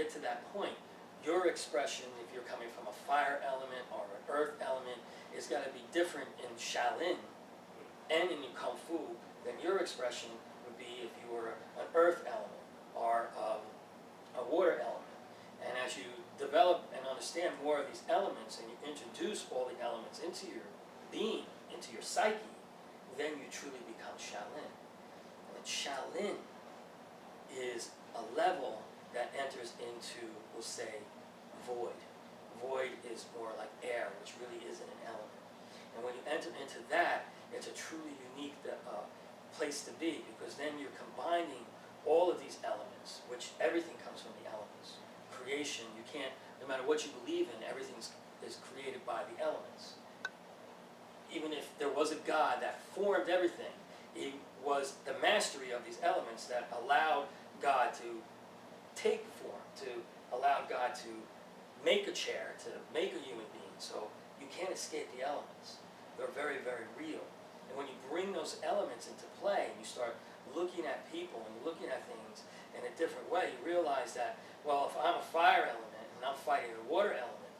get to that point, your expression, if you're coming from a fire element or an earth element, is going to be different in Shaolin and in Kung Fu than your expression would be if you were an earth element or a water element. And as you develop and understand more of these elements and you introduce all the elements into your being, into your psyche, then you truly become Shaolin. And Shaolin is a level that enters into, we'll say, void. Void is more like air, which really isn't an element. And when you enter into that, it's a truly unique place to be, because then you're combining all of these elements, which everything comes from the elements. Creation, you can't, no matter what you believe in, everything is created by the elements. Even if there was a God that formed everything, it was the mastery of these elements that allowed God to take form, to allow God to make a chair, to make a human being. So you can't escape the elements. They're very, very real. And when you bring those elements into play and you start looking at people and looking at things in a different way, you realize that, well, if I'm a fire element and I'm fighting a water element,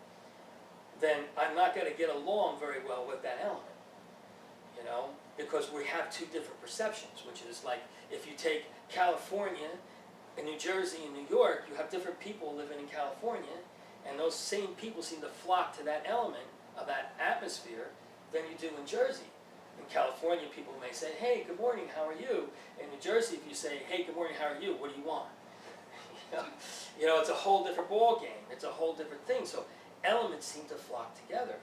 then I'm not going to get along very well with that element, you know, because we have two different perceptions, which is like if you take California and New Jersey and New York, you have different people living in California, and those same people seem to flock to that element of that atmosphere than you do in Jersey. In California, people may say, hey, good morning, how are you? In New Jersey, if you say, hey, good morning, how are you? What do you want? You know, it's a whole different ball game. It's a whole different thing. So elements seem to flock together.